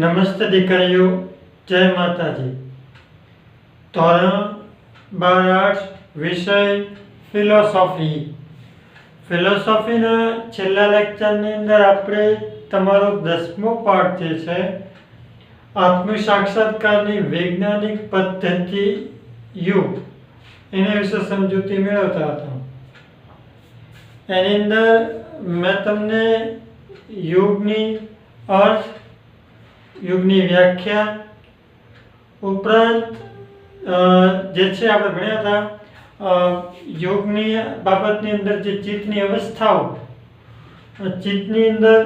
નમસ્તે દીકરીઓ, જય માતાજી। ધોરણ 12 આર્ટ્સ, વિષય ફિલોસોફી। ફિલોસોફીના છેલ્લા લેક્ચરની અંદર આપણે તમારો 10મો પાઠ જે છે આત્મસાક્ષાત્કારની વૈજ્ઞાનિક પદ્ધતિ યુગ એના વિશે સમજૂતી મેળવતા હતા। એની અંદર મેં તમને યુગની અર્થ, યુગની વ્યાખ્યા ઉપરાંત જે છે આપણે ભણ્યા હતા યોગની બાબતની અંદર જે ચિત્તની અવસ્થાઓ, ચિત્તની અંદર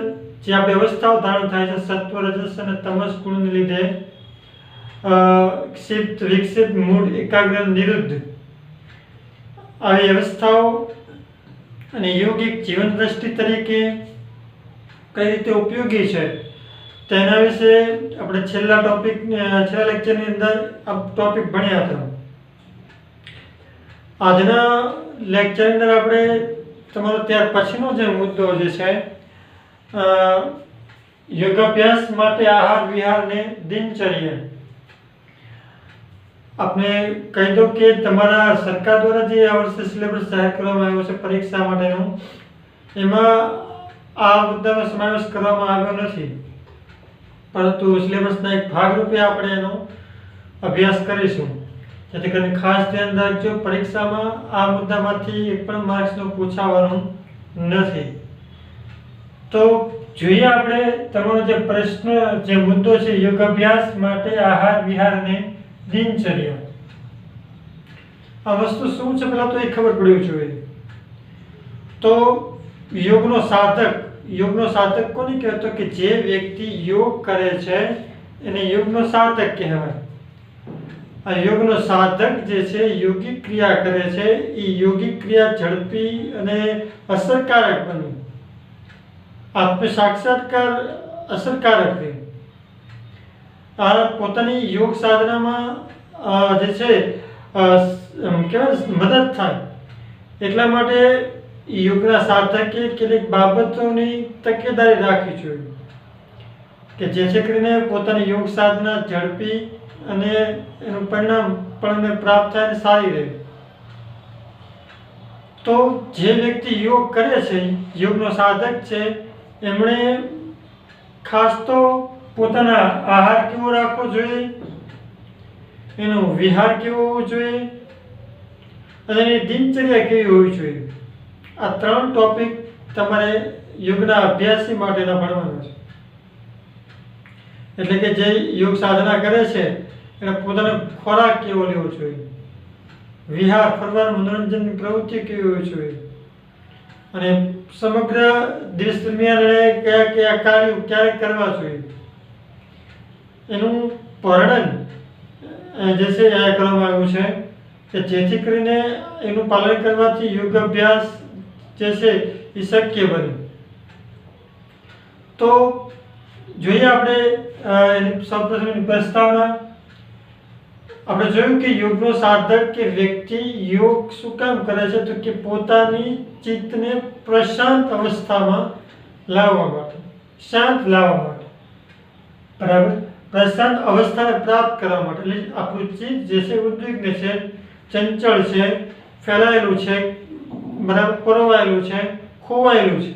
જે આપણે અવસ્થાઓ ધારણ થાય છે સત્વ, રજસ અને તમસ ગુણને લીધે ક્ષિપ્ત, વિક્ષિપ્ત, મૂળ, એકાગ્ર, નિરુદ્ધ આવી અવસ્થાઓ અને યોગિક જીવન દ્રષ્ટિ તરીકે કઈ રીતે ઉપયોગી છે તેના વિશે આપણે છેલ્લા લેક્ચરની અંદર આ ટોપિક ભણ્યા હતા। આજના લેક્ચરની અંદર આપણે તમારો ત્યાર પછીનો જે મુદ્દો જે છે યોગાભ્યાસ માટે આહાર વિહાર ને દિનચર્યા। આપણે કહી દો કે તમારા સરકાર દ્વારા જે આ વર્ષે સિલેબસ જાહેર કરવામાં આવ્યો છે પરીક્ષા માટેનો, એમાં આ મુદ્દાનો સમાવેશ કરવામાં આવ્યો નથી, પરંતુ સિલેબસના એક ભાગરૂપે આપણે એનો અભ્યાસ કરીશું, જેથી કરીને ખાસ ધ્યાન રાખજો પરીક્ષામાં આ મુદ્દામાંથી એક પણ માર્ક્સનું પૂછાવાનું નથી। તો જોઈએ આપણે તમારો જે પ્રશ્ન, જે મુદ્દો છે યોગાભ્યાસ માટે આહાર વિહાર અને દિનચર્યા। આ વસ્તુ શું છે પહેલા તો એ ખબર પડવી જોઈએ। તો યોગનો સાધક કોને કહેવાય? કે જે વ્યક્તિ યોગ કરે છે એને યોગનો સાધક કહેવાય। આ યોગનો સાધક જે છે યોગિક ક્રિયા કરે છે, એ યોગિક ક્રિયા ઝડપી અને અસરકારક બની આત્મસાક્ષાત્કાર અસરકારક રહે, આ પોતાની યોગ સાધનામાં જે છે મદદ થાય। એટલા માટે યોગના સાધકે કેટલીક બાબતોની તકેદારી રાખવી જોઈએ કે જેથી કરીને પોતાની યોગ સાધના ઝડપી અને એનું પરિણામ પણ પ્રાપ્ત થાય અને સારી રહે। તો જે વ્યક્તિ યોગ કરે છે, યોગનો સાધક છે, એમણે ખાસ તો પોતાના આહાર કેવો રાખવો જોઈએ, એનો વિહાર કેવો હોવો જોઈએ અને એની દિનચર્યા કેવી હોવી જોઈએ। આ 3 ટોપિક તમારે યોગના અભ્યાસી માટેના ભણવાના છે। એટલે કે જે યોગ સાધના કરે છે એને પોતાનો ખોરાક કેવો લેવો જોઈએ, વિહાર, ફરવા, મનોરંજનની પ્રવૃત્તિ કેવી હોવી જોઈએ, અને સમગ્ર દિવસ દરમિયાન કયા કાર્યો ક્યારે કરવા જોઈએ, એનું વર્ણન જે છે એ કરવામાં આવ્યું છે કે જેથી કરીને એનું પાલન કરવાથી યોગ અભ્યાસ જે છે એ શક્ય બને। તો જોઈએ આપણે સૌપ્રથમ પ્રસ્તાવના। આપણે જોયું કે યોગનો સાધક કે વ્યક્તિ યોગ શું કામ કરે છે? તો કે પોતાની ચિત્તને પ્રશાંત અવસ્થામાં લાવવા માટે, શાંત લાવવા માટે, બરાબર, પ્રશાંત અવસ્થાને પ્રાપ્ત કરવા માટે। એટલે આપણું ચિત્ત જે છે ઉદ્વિગ્ન છે, ચંચળ છે, ફેલાયેલું છે, બરાબર, પરોવાયેલું છે, ખોવાયેલું છે।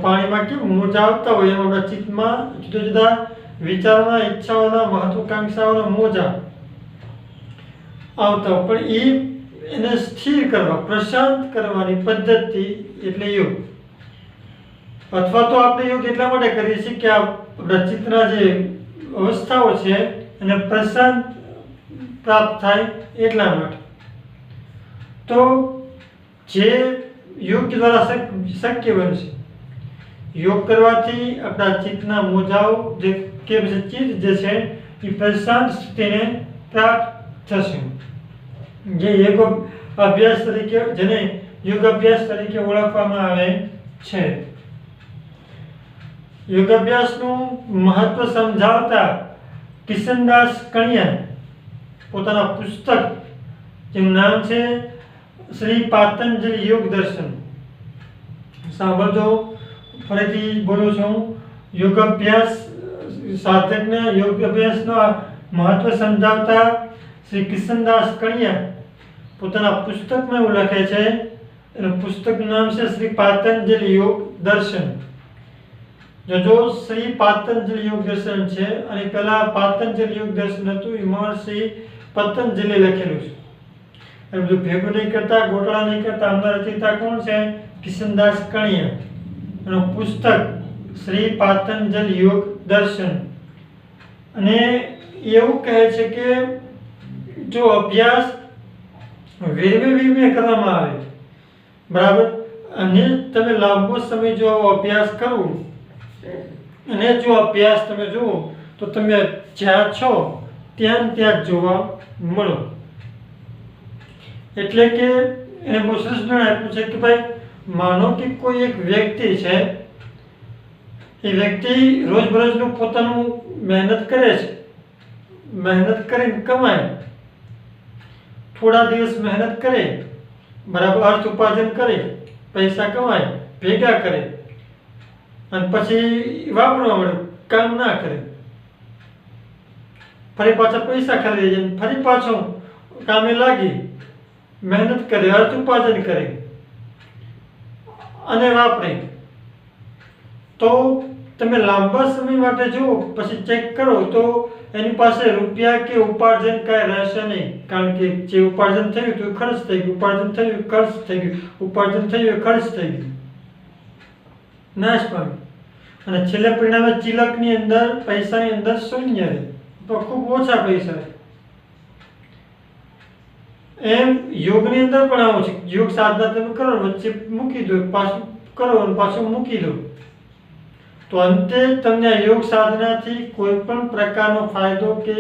પાણીમાં કેમ મોજા આવતા હોય એમ આપણા ચિત્તમાં જુદા જુદા વિચારોના, ઈચ્છાઓના, મહત્વાકાંક્ષાઓના મોજા આવતા હોય, પણ એને સ્થિર કરવા, પ્રશાંત કરવાની પદ્ધતિ એટલે યોગ। અથવા તો આપણે યોગ એટલા માટે કરીએ છીએ કે આપણા ચિત્તના જે અવસ્થાઓ છે એને પ્રશાંત પ્રાપ્ત થાય એટલા માટે। તો જે યોગ દ્વારા શક્ય બનશે, યોગ કરવાથી આપણા ચિત્તના મોજાઓ જે કે ચિત્ત જે છે એ પ્રશાંત સ્થિતિને પ્રાપ્ત થશે, જે યોગ અભ્યાસ તરીકે, જેને યોગ અભ્યાસ તરીકે ઓળખવામાં આવે છે। યોગ અભ્યાસનું મહત્વ સમજાવતા કિશનદાસ કણિયા પોતાના પુસ્તક, જેનું નામ છે શ્રી પાતંજલિ યોગ દર્શન, સાંભળજો, ફરીથી બોલું છું, યોગાભ્યાસ સાધકને યોગ અભ્યાસનો મહત્વ સમજાવતા શ્રી કિશનદાસ કણિયા પોતાના પુસ્તકમાં એવું લખે છે, એનું પુસ્તકનું નામ છે શ્રી પાતંજલિ યોગ દર્શન. જો શ્રી પાતંજલિ યોગ દર્શન છે, અને પેલા પાતંજલિ યોગ દર્શન હતું એ મહર્ષિ પતંજલિ લખેલું છે. એ બધું ભેગું નહીં કરતા, ગોટળા નહીં કરતા, આમના રચયિતા કોણ છે? કિશનદાસ કણિયા. એનું પુસ્તક શ્રી પાતંજલિ યોગ દર્શન. અને એવું કહે છે કે જો અભ્યાસ વીરવે કરવામાં આવે, બરાબર, અને તમે લાંબો સમય જો અભ્યાસ કરો, અને જો અભ્યાસ તમે જુઓ તો તમે જ્યાં છો ત્યાં ત્યાં જોવા મળો. એટલે કે એને બહુ સરસ જ્ઞાન આપ્યું છે કે ભાઈ, માનો કે કોઈ એક વ્યક્તિ છે, એ વ્યક્તિ રોજબરોજનું પોતાનું મહેનત કરે છે, મહેનત કરીને કમાય, થોડા દિવસ મહેનત કરે, બરાબર, અર્થ ઉપાર્જન કરે, પૈસા કમાય, ભેગા કરે, અને પછી વાપરવા મળે, કામ ના કરે, ફરી પાછા પૈસા ખાલી જાય, ફરી પાછો કામે લાગી, મહેનત કરે, અર્થ ઉપાર્જન કરે અને વાપરે. તો તમે લાંબા સમય માટે જુઓ, પછી ચેક કરો તો એની પાસે રૂપિયા કે ઉપાર્જન કાંઈ રહેશે નહીં. કારણ કે જે ઉપાર્જન થયું તો ખર્ચ થઈ ગયું, ઉપાર્જન થયું ખર્ચ થઈ ગયું, ઉપાર્જન થયું ખર્ચ થઈ ગયું, નાશ પામ્યું. અને છેલ્લે પરિણામે ચિલકની અંદર, પૈસાની અંદર શૂન્ય રહે, તો ખૂબ ઓછા પૈસા રહે. એમ યોગની અંદર પણ આવું છે. યોગ સાધના તમે કરો, વચ્ચે મૂકી દો, પાછું કરો અને પાછું મૂકી દો, તો અંતે તમને આ યોગ સાધનાથી કોઈ પણ પ્રકારનો ફાયદો કે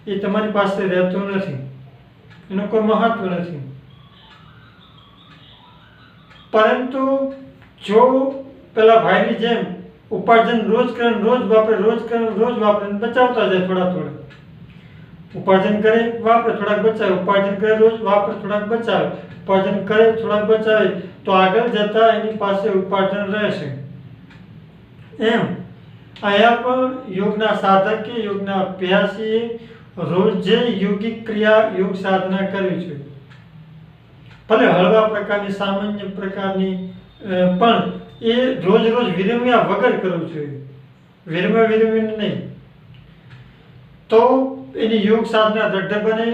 એ તમારી પાસે રહેતો નથી, એનું કોઈ મહત્વ નથી. પરંતુ જો પેલા ભાઈની જેમ ઉપાર્જન રોજ કરે, રોજ વાપરે, રોજ કરે, રોજ વાપરે, બચાવતા જાય થોડા થોડા, ઉપાર્જન કરે, વાપરે, થોડાક બચાવે, ઉપાર્જન કરે, રોજ વાપરે, થોડાક બચાવે, ઉપાર્જન કરે, થોડાક બચાવે, તો આગળ જતા એની પાસે ઉપાર્જન રહેશે. એમ અહીંયા પણ યોગના સાધકે, યોગના અભ્યાસીએ રોજે યોગિક ક્રિયા, યોગ સાધના કરવી જોઈએ. ભલે હળવા પ્રકારની, સામાન્ય પ્રકારની, પણ એ રોજ રોજ વિરમ્યા વગર કરવું જોઈએ, વિરમીને નહીં. તો એની યોગ સાધના દ્રઢ બને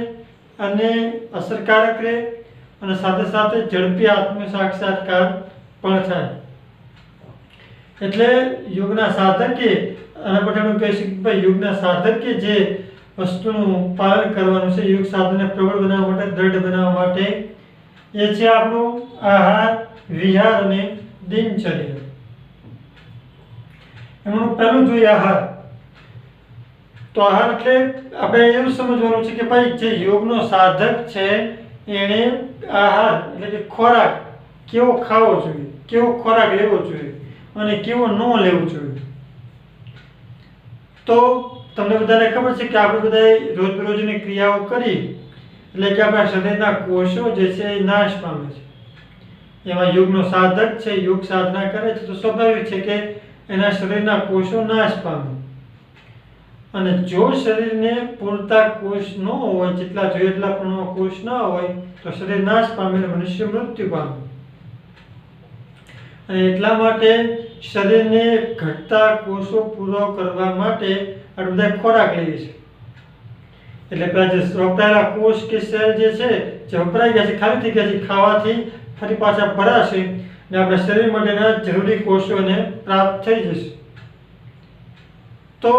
અને અસરકારક રહે, અને સાથે સાથે ઝડપી આત્મ સાક્ષાત્કાર પણ થાય. એટલે યોગના સાધકે, આના પછી અમે કહીશું કે ભાઈ યોગના સાધકે જે વસ્તુનું પાલન કરવાનું છે યોગ સાધનને પ્રબળ બનાવવા માટે, દ્રઢ બનાવવા માટે, એ છે આપણું આહાર, વિહાર અને દિનચર્યા. એમનું પહેલું જોઈએ આહાર. તો આહાર એટલે આપણે એવું સમજવાનું છે કે ભાઈ જે યોગનો સાધક છે એણે આહાર એટલે કે ખોરાક કેવો ખાવો જોઈએ, કેવો ખોરાક લેવો જોઈએ અને કેવો ન લેવો જોઈએ. તો તમને બધાને ખબર છે કે આપણે બધાએ રોજબરોજની ક્રિયાઓ કરી એટલે કે આપણા શરીરના કોષો જે છે એ નાશ પામે છે. એમાં યોગનો સાધક છે, યોગ સાધના કરે છે, તો સ્વાભાવિક છે કે એના શરીરના કોષો નાશ પામે. અને જો શરીરને પૂરતા કોષ ન હોય, જેટલા જોઈએ એટલા પણ કોષ ન હોય, તો શરીર નાશ પામે અને મનુષ્ય મૃત્યુ પામે. અને એટલા માટે શરીરને ઘટતા કોષો પૂરો કરવા માટે આપણે બધા ખોરાક લઈએ છીએ. એટલે પેલા જે વપરાયેલા કોષ કે સેલ જે છે, જે વપરાઈ ગયા છે, ખાલી થઈ ગયા છે, ખાવાથી ફરી પાછા ભરાશે અને આપણા શરીર માટેના જરૂરી કોષોને પ્રાપ્ત થઈ જશે. તો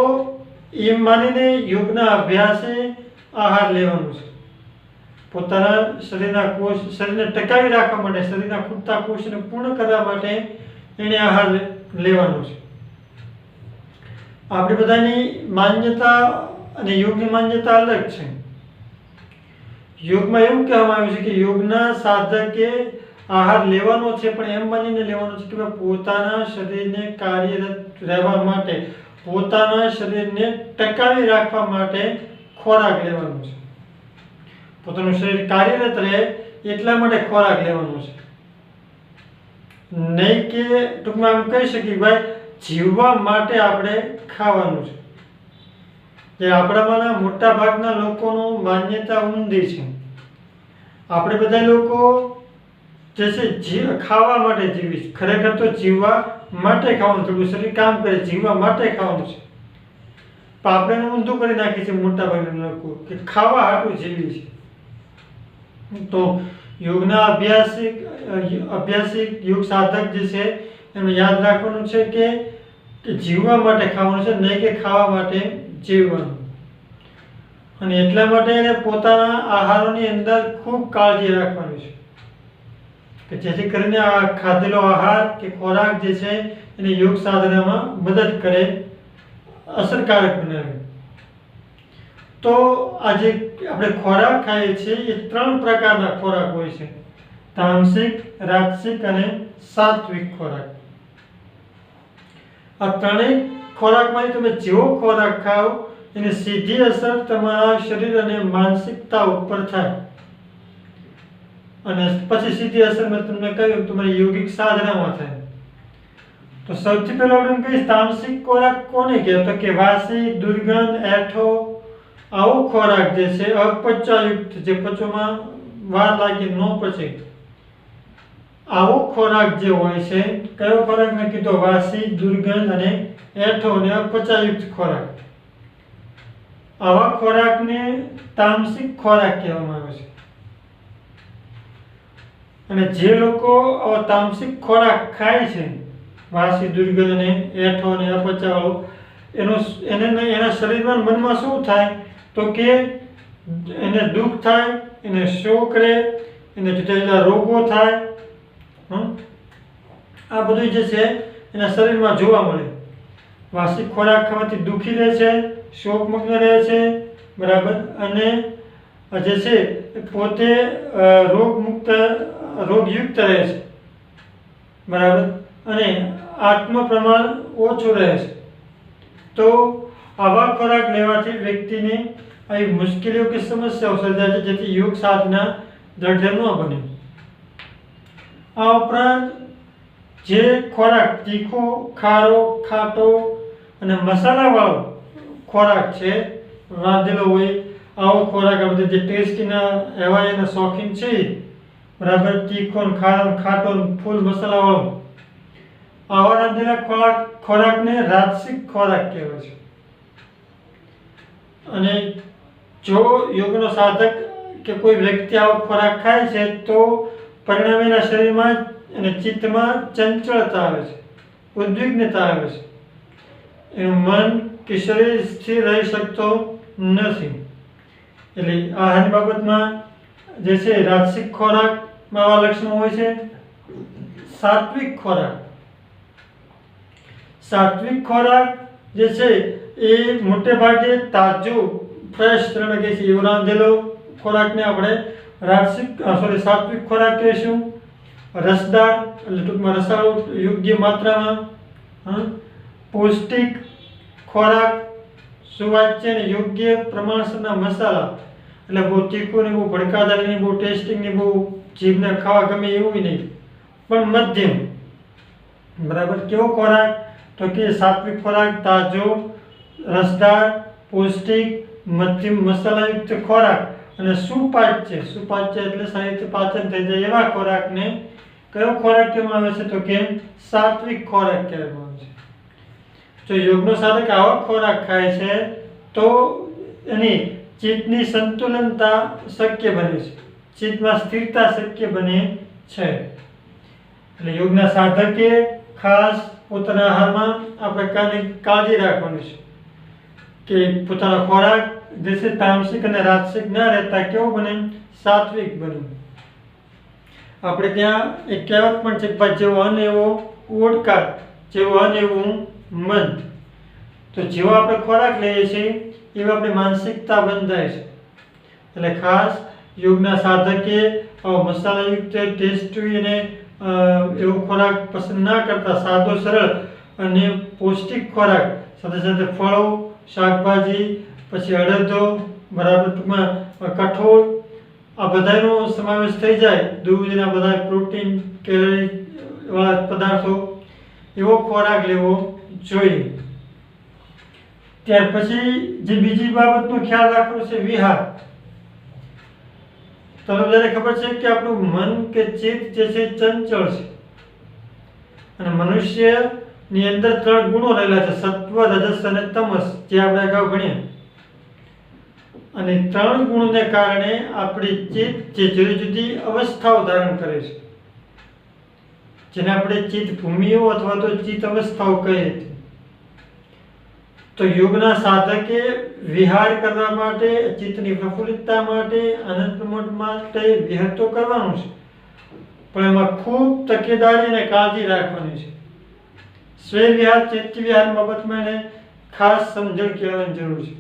એમ માનીને યોગના અભ્યાસે આહાર લેવાનું છે. પોતાના શરીરના કોષ, શરીરને ટકાવી રાખવા માટે, શરીરના ખૂટતા કોષને પૂર્ણ કરવા માટે એને આહાર લેવાનો છે. આપણી બધાની માન્યતા અને યોગની માન્યતા અલગ છે. યોગમાં એવું કહેવામાં આવ્યું છે કે યોગના સાધકે આહાર લેવાનો છે, પણ એમ માનીને લેવાનો છે કે પોતાના શરીરને કાર્યરત રહેવા માટે, પોતાના શરીરને ટકાવી રાખવા માટે ખોરાક લેવાનો છે. પોતાનું શરીર કાર્યરત રહે એટલા માટે ખોરાક લેવાનો છે. નહીં કે ટૂંકમાં એમ કહી શકીએ ભાઈ જીવવા માટે આપણે ખાવાનું છે, જે આપણામાંના મોટા ભાગના લોકોનું માન્યતા ઊંધી છે. આપણે બધા લોકો જે છે ખાવા માટે જીવી છે. ખરેખર તો જીવવા માટે ખાવાનું, થોડું શરીર કામ કરે, જીવવા માટે ખાવાનું છે. પણ આપણે એનું ઊંધું કરી નાખીએ છીએ મોટા ભાગના લોકો કે ખાવા હાટું જીવી છે. તો યોગના અભ્યાસિક યોગ સાધક જે છે એમને યાદ રાખવાનું છે કે જીવવા માટે ખાવાનું છે, નહીં કે ખાવા માટે જીવવાનું. અને એટલા માટે એને પોતાના આહારોની અંદર ખૂબ કાળજી રાખવાની છે કે જેથી કરીને આ ખાધેલો આહાર કે ખોરાક જે છે એને યોગ સાધનામાં મદદ કરે, અસરકારક બનાવે. તો આજે આપણે ખોરાક ખાઈએ છીએ એ 3 પ્રકારના ખોરાક હોય છે: તામસિક, રાજસિક અને સાત્વિક ખોરાક. આ ત્રણેય ખોરાકમાંથી તમે જેવો ખોરાક ખાઓ એની સીધી અસર તમારા શરીર અને માનસિકતા ઉપર થાય, અને પછી સીધી અસર મેં તમને કહ્યું તમારી યોગિક સાધનામાં થાય. તો સૌથી પહેલા આપણે કહીએ તામસિક ખોરાક કોને કહેવાય? તો કે વાસી, દુર્ગંધ, એઠો, આવો ખોરાક જે છે અપચાયુક્ત, જે પચવામાં વાર લાગે ન પચે, આવો ખોરાક જે હોય છે. કયો ખોરાક મેં કીધો? વાસી, દુર્ગંધ અને એઠો અને અપચાયુક્ત ખોરાક. આવા ખોરાકને તામસિક ખોરાક કહેવામાં આવે છે. અને જે લોકો આવા તામસિક ખોરાક ખાય છે, વાસી, દુર્ગંધ અને એઠો અને અપચાવાળો, એના શરીરમાં મનમાં શું થાય? તો કે એને દુઃખ થાય, એને શોક રહે, એને જુદા જુદા રોગો થાય. આ બધું જે છે એના શરીરમાં જોવા મળે. વાસી ખોરાક ખાવાથી દુઃખી રહે છે, શોકમગ્ન રહે છે, બરાબર, અને જે છે પોતે રોગયુક્ત રહે છે, બરાબર, અને આત્મ પ્રમાણ ઓછું રહે છે. તો આવા ખોરાક લેવાથી વ્યક્તિને આવી મુશ્કેલીઓ કે સમસ્યાઓ સર્જાય છે, જેથી યોગ સાધના દ્રઢ ન બને. આ ઉપરાંત જે ખોરાક તીખો, ખારો, ખાટો અને મસાલાવાળો ખોરાક છે, રાંધેલો હોય, આવો ખોરાક, આ બધા જે ટેસ્ટીના એવા એના શોખીન છે, બરાબર, તીખો, ખારો, ખાટો, ફૂલ મસાલાવાળો, આવા રાંધેલા ખોરાકને રાજસિક ખોરાક કહેવાય છે. અને જો યોગનો સાધક કે કોઈ વ્યક્તિ આવો ખોરાક ખાય છે તો પરિણામે એના શરીરમાં અને ચિત્તમાં ચંચળતા આવે છે, ઉદ્વિગ્નતા આવે છે. એનું મન કે શરીર સ્થિર રહી શકતો નથી. એટલે આહારની બાબતમાં જે છે રાજસિક ખોરાકમાં આવા લક્ષણો હોય છે. સાત્વિક ખોરાક, સાત્વિક ખોરાક જે છે એ મોટે ભાગે તાજો, ફ્રેશ, તરીકે છે એવો રાંધેલો ખોરાકને આપણે સાત્વિક ખોરાક કહીશું. રસદાર એટલે ટૂંકમાં રસાળો યોગ્ય માત્રામાં, પૌષ્ટિક ખોરાક, સુવાચ્ય અને યોગ્ય પ્રમાણસરના મસાલા, એટલે બહુ તીખું ને બહુ ભડકાદાર નહીં, બહુ ટેસ્ટિંગ ને બહુ જીભને ખાવા ગમે એવું નહીં, પણ મધ્યમ, બરાબર. કેવો ખોરાક? તો કે સાત્વિક ખોરાક તાજો, રસદાર, પૌષ્ટિક, મધ્યમ મસાલાયુક્ત ખોરાક અને સુપાચ્ય એટલે સારી રીતે પાચન થઈ જાય એવા ખોરાકને કયો ખોરાક કહેવામાં આવે છે? તો કે સાત્વિક ખોરાક કહેવામાં આવે છે. જો યોગનો સાધક આવા ખોરાક ખાય છે તો એની ચિત્તની સંતુલનતા શક્ય બને છે, ચિત્તમાં સ્થિરતા શક્ય બને છે. એટલે યોગના સાધકે ખાસ પોતાના આહારમાં આ પ્રકારની કાળજી રાખવાની છે કે પોતાનો ખોરાક જે છે તામસિક અને રાજસિક ના રહેતા કેવો બને? સાત્વિક બને. આપણે ત્યાં એક કહેવત પણ છે કે જેવો અન્ન એવો ઓડકાર, જેવો અન્ન એવું મન. તો જેવો આપણે ખોરાક લઈએ છીએ એવી આપણી માનસિકતા બંધાય છે. એટલે ખાસ યોગના સાધકે મસાલાયુક્ત, ટેસ્ટી અને એવો ખોરાક પસંદ ના કરતા સાદો, સરળ અને પૌષ્ટિક ખોરાક, સાથે સાથે ફળો, શાકભાજી, પછી અડદો, બરાબર, ટૂંકમાં કઠોળ, આ બધાનો સમાવેશ થઈ જાય, દૂધ, એના બધા પ્રોટીન, કેલરી વાળા પદાર્થો, એવો ખોરાક લેવો જોઈએ. ત્યાર પછી જે બીજી બાબતનો ખ્યાલ રાખવો છે વિહાર. તમને બધાને ખબર છે કે આપણું મન કે ચિત્ત જે છે ચંચળ છે અને મનુષ્યની અંદર 3 ગુણો રહેલા છે, સત્વ, રજસ અને તમસ, જે આપણે અગાઉ ભણ્યા. અને 3 ગુણોને કારણે આપણી ચિત્ત જે જુદી જુદી અવસ્થાઓ ધારણ કરે છે, જેને આપણે ચિત્ત ભૂમિઓ અથવા તો ચિત્ત અવસ્થાઓ કહીએ છીએ. તો યોગના સાધકે વિહાર કરવા માટે, ચિત્તની પ્રફુલ્લિતતા માટે, આનંદ પ્રમોદ માટે વિહાર તો કરવાનું છે, પણ એમાં ખૂબ તકેદારી અને કાળજી રાખવાની છે. સ્વ વિહાર, ચિત્ત વિહાર બાબતમાં એને ખાસ સમજણ કેળવવાની જરૂર છે.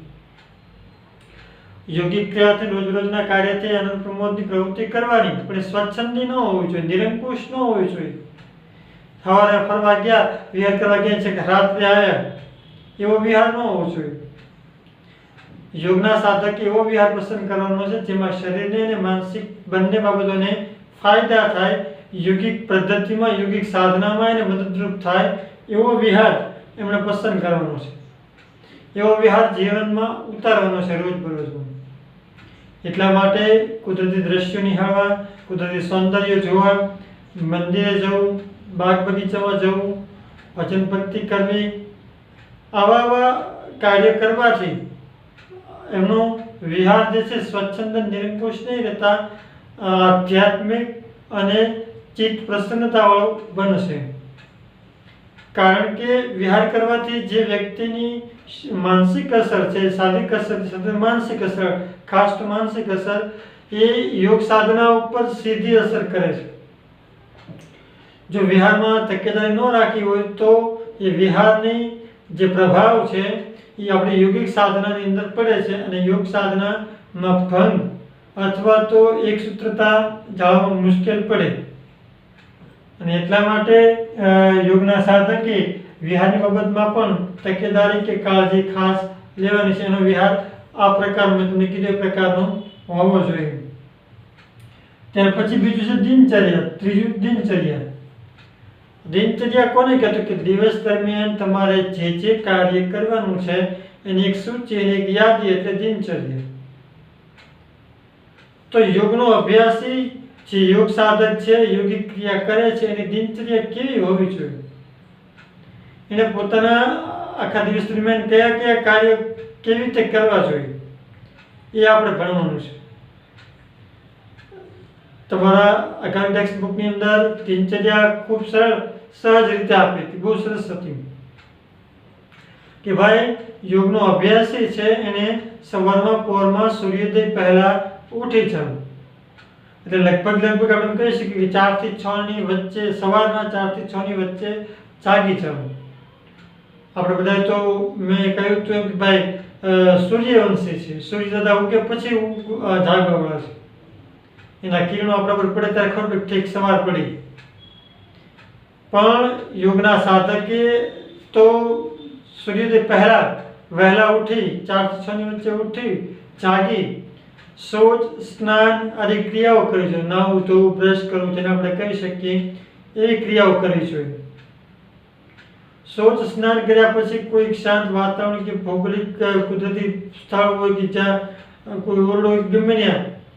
યોગિક ક્રિયાથી રોજરોજના કાર્યથી આનંદ પ્રમોદની પ્રવૃત્તિ કરવાની, પણ સ્વચ્છંદી ન હોવી જોઈએ, નિરંકુશ ન હોવી જોઈએ. સવારે ફરવા ગયા, વિહાર કરવા ગયા છે કે રાત્રે આવ્યા, એવો વિહાર ન હોવો જોઈએ. યોગના સાધકે એવો વિહાર પસંદ કરવાનો છે જેમાં શરીરને અને માનસિક બંને બાબતોને ફાયદા થાય, યોગિક પદ્ધતિમાં, યોગિક સાધનામાં એને મદદરૂપ થાય એવો વિહાર એમણે પસંદ કરવાનો છે. એવો વિહાર જીવનમાં ઉતારવાનો છે રોજબરોજમાં. એટલા માટે કુદરતી દ્રશ્યો નિહાળવા, કુદરતી સૌંદર્ય જોવા, મંદિરે જવું, બાગ બગીચામાં જવું, ભજન ભક્તિ કરવી, આવા કાર્ય કરવાથી એમનો વિહાર જે છે સ્વચ્છંદ નિરંકુશ નહીં રહેતા આધ્યાત્મિક અને ચિત્ત પ્રસન્નતાવાળો બનશે. કારણ કે વિહાર કરવાથી જે વ્યક્તિની માનસિક અસર છે, શારીરિક અસર સાથે માનસિક અસર, ખાસ તો માનસિક અસર, એ યોગ સાધના ઉપર સીધી અસર કરે છે. જો વિહારમાં તકેદારી ન રાખી હોય તો એ વિહારની જે પ્રભાવ છે એ આપણી યોગિક સાધનાની અંદર પડે છે અને યોગ સાધનામાં ભંગ અથવા તો એકસૂત્રતા જાળવવામાં મુશ્કેલ પડે. અને એટલા માટે યોગના સાધકે વિહારની બાબતમાં પણ તકેદારી કે કાળજી ખાસ લેવાની છે. એનો વિહાર આ પ્રકાર, મેં તમને કીધું એ પ્રકારનો હોવો જોઈએ. ત્યાર પછી બીજું છે દિનચર્યા. ત્રીજું દિનચર્યા. દિનચર્યા કોને કહેતો કે દિવસ દરમિયાન તમારે જે જે કાર્ય કરવાનું છે એની એક સૂચિ, એની એક યાદી, એટલે દિનચર્યા. તો યોગનો અભ્યાસી જે યોગ સાધક છે, યોગિક ક્રિયા કરે છે, એની દિનચર્યા કેવી હોવી જોઈએ, એને પોતાના આખા દિવસ દરમિયાન કયા કયા કાર્ય કેવી રીતે કરવા જોઈએ, એ આપણે ભણવાનું છે. તમારા અગાઉની ટેક્સ્ટ બુકની અંદર દિનચર્યા ખૂબ સરળ સહજ રીતે આપી હતી, બહુ સરસ હતી કે ભાઈ યોગનો અભ્યાસી છે એને સવારમાં પોરમાં સૂર્યોદય પહેલા ઉઠી જવું. એટલે લગભગ આપણે કહી શકીએ કે 4 થી 6 ની વચ્ચે, સવારના 4 થી 6 ની વચ્ચે જાગી જવું. આપણે બધા તો મેં કહ્યું હતું કે ભાઈ સૂર્યવંશી છે, સૂર્ય દાદા ઉગે પછી જાગવાવાળા છે, એના કિરણો આપણા પર પડે ત્યારે ખબર ઠીક સવાર પડી. પણ યોગના સાધકે તો સૂર્યોદય પહેલા વહેલા ઉઠી, 4 થી 6 ની વચ્ચે ઉઠી, જાગી, શૌચ, સ્નાન આદિ ક્રિયાઓ કરવી જોઈએ. નાહવું, ધોવું, બ્રશ કરવું, જેને આપણે કહી શકીએ એવી ક્રિયાઓ કરવી જોઈએ. શૌચ સ્નાન કર્યા પછી કોઈ શાંત વાતાવરણ કે ભૌગોલિક કુદરતી સ્થળ હોય કે જ્યાં કોઈ ઓરડો ગમે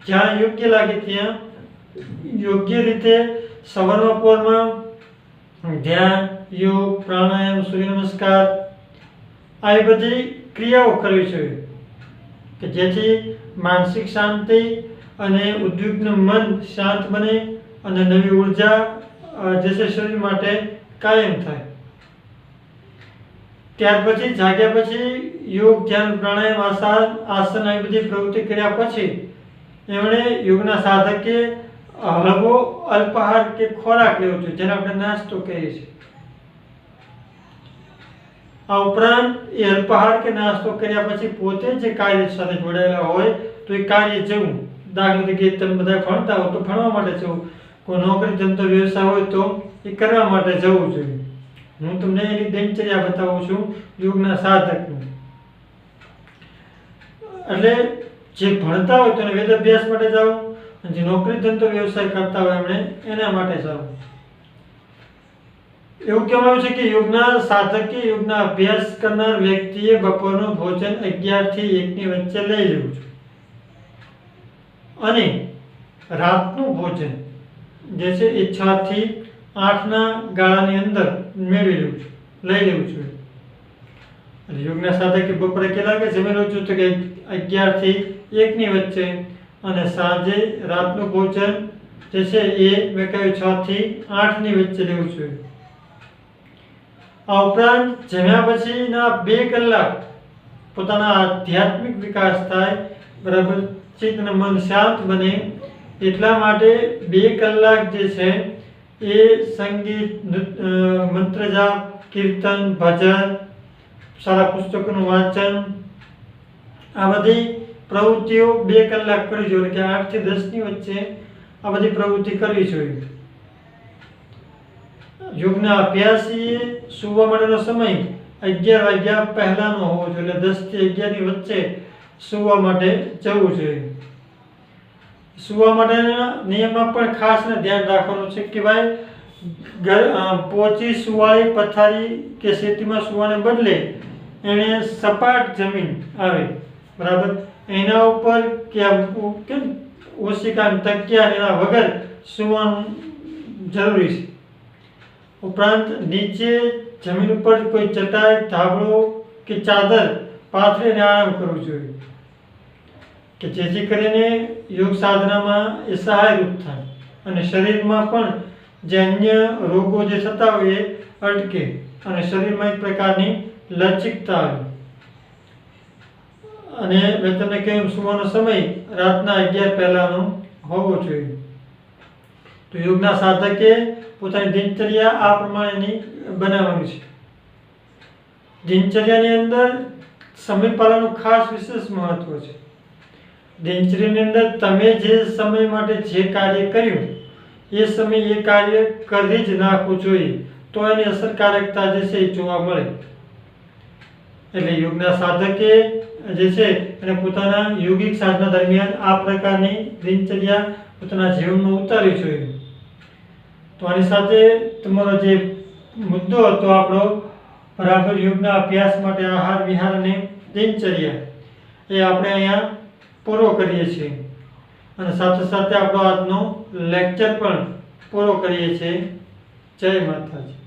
જ્યાં યોગ્ય લાગે ત્યાં યોગ્ય રીતે સવારમાં પોરમાં ધ્યાન, યોગ, પ્રાણાયામ, સૂર્ય નમસ્કાર આવી બધી ક્રિયાઓ કરવી જોઈએ કે જેથી માનસિક શાંતિ અને ઉદ્વિગ્ન મન શાંત બને અને નવી ઉર્જા જે છે શરીર માટે કાયમ થાય. ત્યાર પછી જાગ્યા પછી યોગ, ધ્યાન, પ્રાણાયામ, આસન આવી બધી પ્રવૃત્તિ કર્યા પછી એમણે યોગના સાધકે હળવો અલ્પાહાર કે ખોરાક લેવો જોઈએ, જેને આપણે નાસ્તો કહીએ છીએ. આ ઉપરાંત એ અલ્પાહાર કે નાસ્તો કર્યા પછી પોતે જે કાર્ય સાથે જોડાયેલા હોય તો એ કાર્ય જવું. દાખલા તરીકે તમે બધા ભણતા હો તો ભણવા માટે જવું, કોઈ નોકરી ધંધો વ્યવસાય હોય તો એ કરવા માટે જવું જોઈએ. હું તમને એની દિનચર્યા બતાવું છું યોગના સાધકનું. એટલે જે ભણતા હોય તો એને વેદ અભ્યાસ માટે જાઓ, અને જે નોકરી ધંધો વ્યવસાય કરતા હોય એમણે એના માટે જાઓ. એવું કહેવામાં આવ્યું છે કે યોગના સાધકે યોગના અભ્યાસ કરનાર વ્યક્તિએ બપોરનું ભોજન 11 થી 1 ની વચ્ચે લઈ લેવું જોઈએ અને રાતનું ભોજન જે છે એ 6 થી 8 ના ગાળાની અંદર મેળવી લેવું જોઈએ, લઈ લેવું જોઈએ. અને યોગના સાધકે બપોરે કેટલા વાગે જમી લેવું જોઈએ? તો કે 11 થી 1 ની વચ્ચે, અને સાંજે રાતનું ભોજન જે છે એ મેં કહ્યું 6 થી 8 ની વચ્ચે લેવું જોઈએ. આ ઉપરાંત જમ્યા પછીના 2 કલાક પોતાના આધ્યાત્મિક વિકાસ થાય, બરાબર, ચિત્ત અને મન શાંત બને એટલા માટે 2 કલાક જે છે એ સંગીત, મંત્ર જાપ, કીર્તન, ભજન, સારા પુસ્તકોનું વાંચન, આ બધી પ્રવૃત્તિઓ 2 કલાક કરવી જોઈએ, કે 8 થી 10 ની વચ્ચે આ બધી પ્રવૃત્તિ કરવી જોઈએ. યોગના અભ્યાસીએ સૂવા માટેનો સમય 11 વાગ્યા પહેલાનો હોવો જોઈએ, એટલે 10 થી 11 ની વચ્ચે સૂવા માટે જવું જોઈએ. સૂવા માટેના નિયમમાં પણ ખાસ ધ્યાન રાખવાનું છે કે ભાઈ પોચી સુવાળી પથારી કે સેટીમાં સૂવાને બદલે એને સપાટ જમીન આવે, બરાબર, એના ઉપર કે ઓશિકા તકિયા એના વગર સૂવાનું જરૂરી છે. ઉપરાંત નીચે જમીન ઉપર કોઈ ચટાઈ, ધાબળો કે ચાદર પાથરીને આરામ કરવો જોઈએ, કે જેથી કરીને યોગ સાધનામાં એ સહાયરૂપ થાય અને શરીરમાં પણ જે અન્ય રોગો જે થતા હોય એ અટકે અને શરીરમાં એક પ્રકારની લચકતા આવે. અને મેં તમને કહ્યું સૂવાનો સમય રાતના 11 પહેલાનો હોવો જોઈએ. તો યોગના સાધકે પોતાની દિનચર્યા આ પ્રમાણેની બનાવવાની છે. દિનચર્યાની અંદર સમય પાલનનું ખાસ વિશેષ મહત્વ છે. દિનચર્યાની અંદર તમે જે સમય માટે જે કાર્ય કર્યું એ સમય એ કાર્ય કરી જ નાખવું જોઈએ, તો એની અસરકારકતા જે છે એ જોવા મળે. એટલે યોગના સાધકે જે છે એને પોતાના યોગિક સાધના દરમિયાન આ પ્રકારની દિનચર્યા પોતાના જીવનમાં ઉતારવી જોઈએ. તો આની સાથે તમારો જે મુદ્દો હતો આપણો, બરાબર, યોગના અભ્યાસ માટે આહાર, વિહાર અને દિનચર્યા, એ આપણે અહીંયા પૂરો કરીએ છીએ અને સાથે સાથે આપણો આજનો લેક્ચર પણ પૂરો કરીએ છીએ. જય માતાજી.